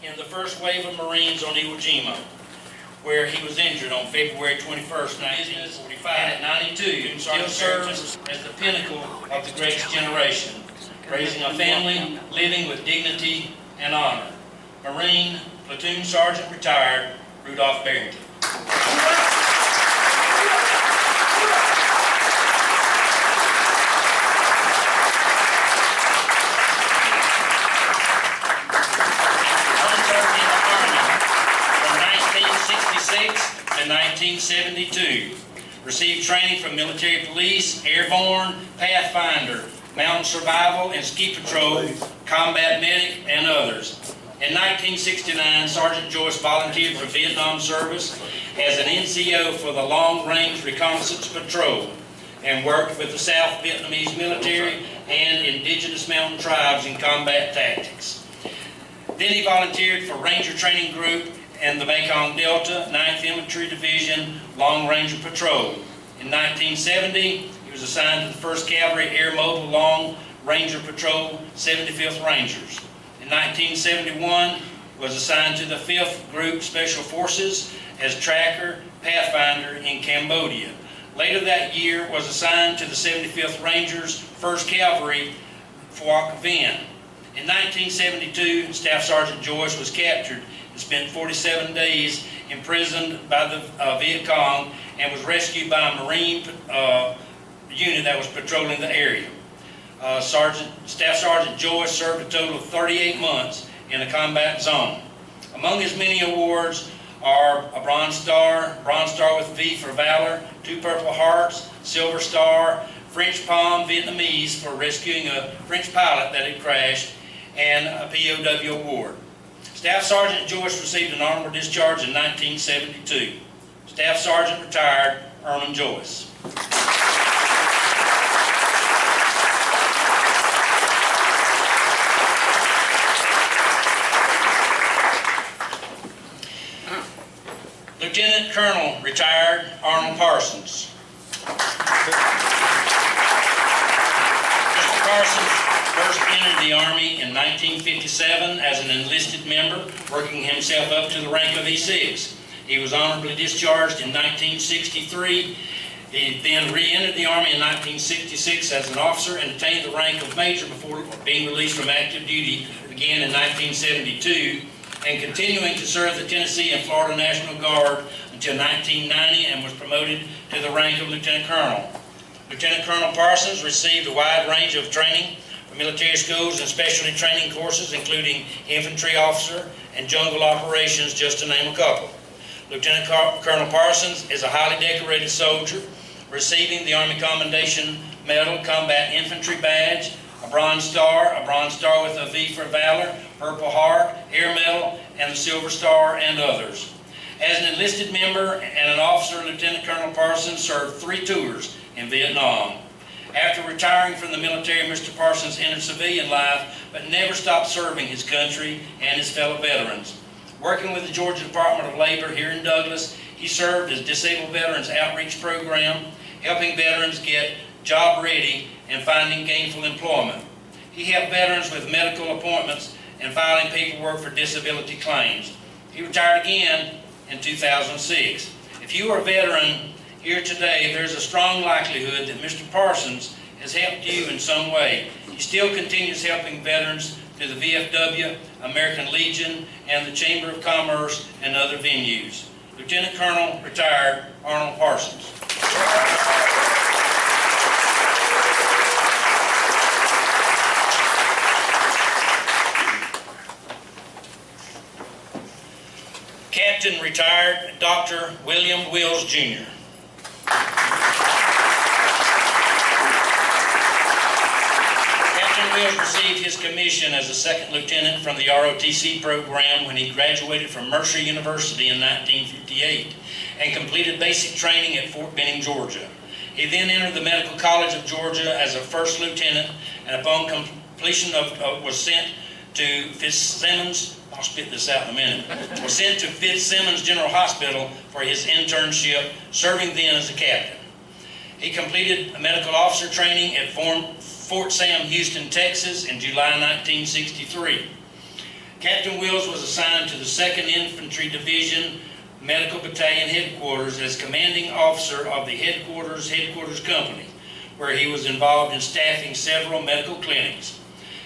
in the first wave of Marines on Iwo Jima, where he was injured on February 21st, 1945. And at 92, still serves as the pinnacle of the greatest generation, raising a family, living with dignity and honor. Marine, Platoon Sergeant retired, Rudolph Barrington. In 1972, received training from military police, airborne, pathfinder, mountain survival and ski patrol, combat medic, and others. In 1969, Sergeant Joyce volunteered for Vietnam service as an NCO for the Long Range Reconnaissance Patrol and worked with the South Vietnamese military and indigenous mountain tribes in combat tactics. Then he volunteered for Ranger Training Group and the Mekong Delta, 9th Infantry Division, Long Ranger Patrol. In 1970, he was assigned to the 1st Cavalry Air Mobile Long Ranger Patrol, 75th Rangers. In 1971, was assigned to the 5th Group Special Forces as Tracker Pathfinder in Cambodia. Later that year, was assigned to the 75th Rangers, 1st Cavalry, Phuoc Vinh. In 1972, Staff Sergeant Joyce was captured and spent 47 days imprisoned by the Viet Cong and was rescued by a Marine unit that was patrolling the area. Staff Sergeant Joyce served a total of 38 months in a combat zone. Among his many awards are a Bronze Star with V for Valor, 2 Purple Hearts, Silver Star, French Palm Vietnamese for rescuing a French pilot that had crashed, and a POW award. Staff Sergeant Joyce received an honorable discharge in 1972. Staff Sergeant retired, Ermon Joyce. Lieutenant Colonel retired, Arnold Parsons. Mr. Parsons first entered the Army in 1957 as an enlisted member, working himself up to the rank of E6. He was honorably discharged in 1963. He then re-entered the Army in 1966 as an officer and attained the rank of major before being released from active duty again in 1972, and continuing to serve the Tennessee and Florida National Guard until 1990, and was promoted to the rank of Lieutenant Colonel. Lieutenant Colonel Parsons received a wide range of training from military schools and specialty training courses, including infantry officer and jungle operations, just to name a couple. Lieutenant Colonel Parsons is a highly decorated soldier, receiving the Army Commendation Medal, Combat Infantry Badge, a Bronze Star with a V for Valor, Purple Heart, Air Medal, and the Silver Star, and others. As an enlisted member and an officer, Lieutenant Colonel Parsons served 3 tours in Vietnam. After retiring from the military, Mr. Parsons entered civilian life, but never stopped serving his country and his fellow veterans. Working with the Georgia Department of Labor here in Douglas, he served as Disabled Veterans Outreach Program, helping veterans get job ready and finding gainful employment. He helped veterans with medical appointments and filing paperwork for disability claims. He retired again in 2006. If you are a veteran here today, there's a strong likelihood that Mr. Parsons has helped you in some way. He still continues helping veterans through the VFW, American Legion, and the Chamber of Commerce and other venues. Lieutenant Colonel, retired, Arnold Parsons. Captain, retired, Dr.William Wills, Jr. Captain Wills received his commission as a second lieutenant from the ROTC program when he graduated from Mercer University in 1958 and completed basic training at Fort Benning, Georgia. He then entered the Medical College of Georgia as a first lieutenant, and upon completion was sent to Fitzsimmons. I'll spit this out in a minute. Was sent to Fitzsimmons General Hospital for his internship, serving then as a captain. He completed medical officer training at Fort Sam, Houston, Texas in July 1963. Captain Wills was assigned to the 2nd Infantry Division Medical Battalion Headquarters as commanding officer of the Headquarters Company, where he was involved in staffing several medical clinics.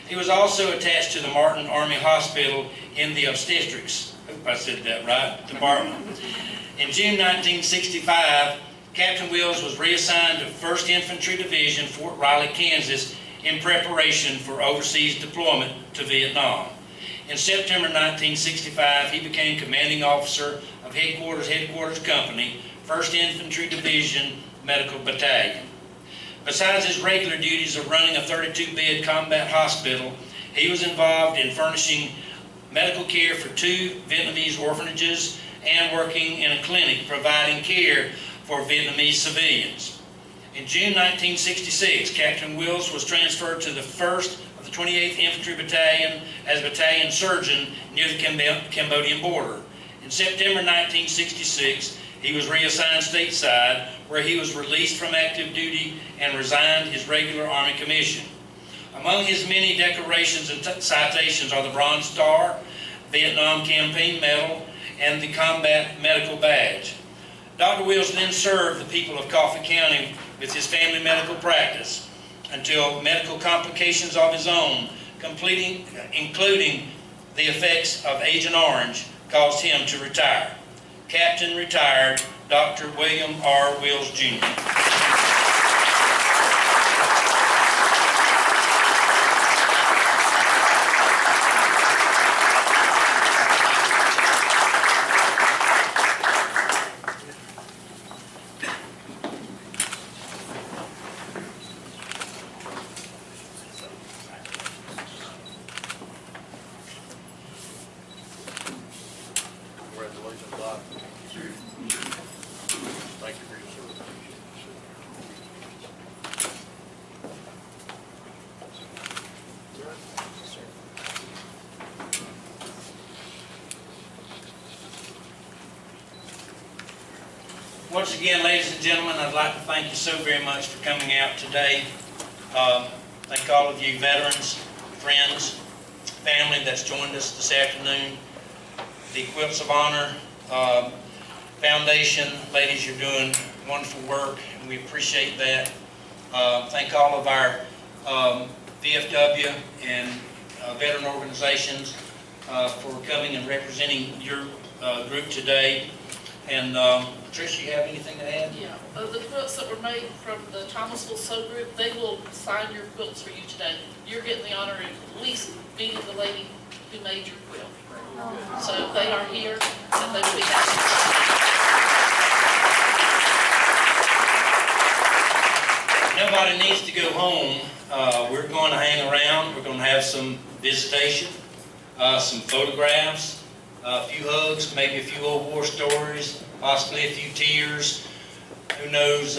He was also attached to the Martin Army Hospital in the obstetrics, I hope I said that right, department. In June 1965, Captain Wills was reassigned to 1st Infantry Division, Fort Riley, Kansas, in preparation for overseas deployment to Vietnam. In September 1965, he became commanding officer of Headquarters Company, 1st Infantry Division Medical Battalion. Besides his regular duties of running a 32-bed combat hospital, he was involved in furnishing medical care for 2 Vietnamese orphanages and working in a clinic providing care for Vietnamese civilians. In June 1966, Captain Wills was transferred to the 1st of the 28th Infantry Battalion as battalion surgeon near the Cambodian border. In September 1966, he was reassigned stateside, where he was released from active duty and resigned his regular Army commission. Among his many decorations and citations are the Bronze Star, Vietnam Campaign Medal, and the Combat Medical Badge. Dr. Wills then served the people of Coffee County with his family medical practice until medical complications of his own, including the effects of Agent Orange, caused him to retire. Captain retired Dr. William R. Wills, Jr. Congratulations, Doc. Thank you for your service. Once again, ladies and gentlemen, I'd like to thank you so very much for coming out today. Thank all of you veterans, friends, family that's joined us this afternoon. The Quilts of Honor Foundation, ladies, you're doing wonderful work, and we appreciate that. Thank all of our VFW and veteran organizations for coming and representing your group today. And Tricia, you have anything to add? Yeah, the quilts that were made from the Thomasville Sew Group, they will sign your quilts for you today. You're getting the honor of at least meeting the lady who made your quilt. So they are here, and they will be happy. Nobody needs to go home. We're going to hang around. We're going to have some visitation, some photographs, a few hugs, maybe a few old war stories, possibly a few tears. Who knows,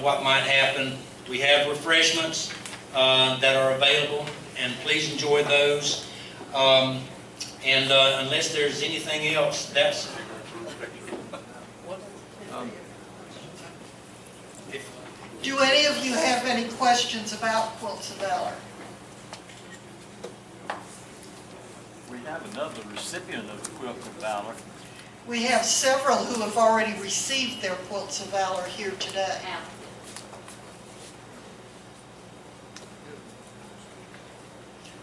what might happen. We have refreshments that are available, and please enjoy those. And unless there's anything else, that's... Do any of you have any questions about Quilts of Valor? We have another recipient of the Quilt of Valor. We have several who have already received their Quilts of Valor here today.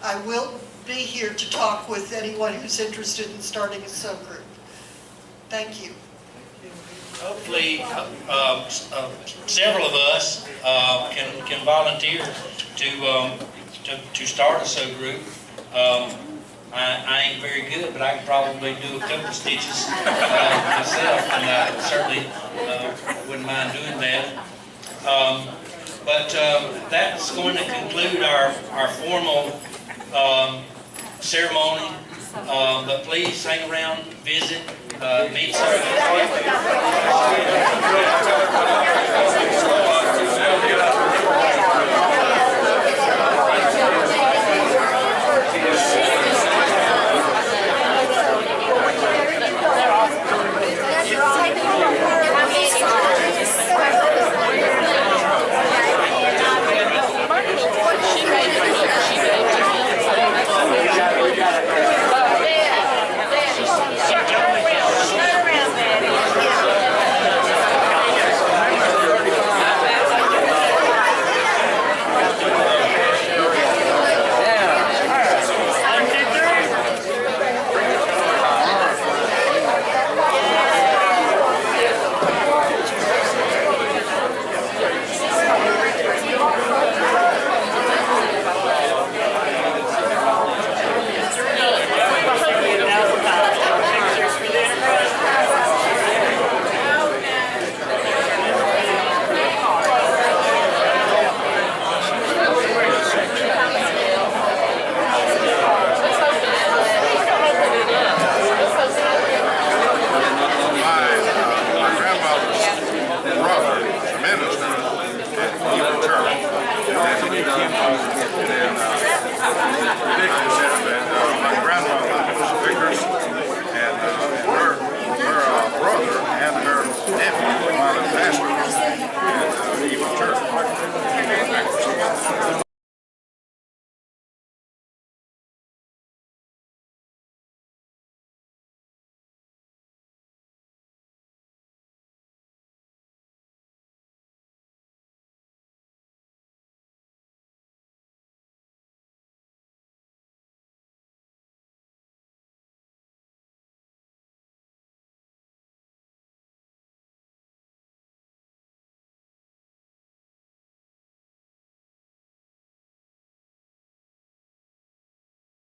I will be here to talk with anyone who's interested in starting a sew group. Thank you. Hopefully, several of us can volunteer to start a sew group. I ain't very good, but I can probably do a couple of stitches myself, and I certainly wouldn't mind doing that. But that's going to conclude our formal ceremony. But please hang around, visit, meet some.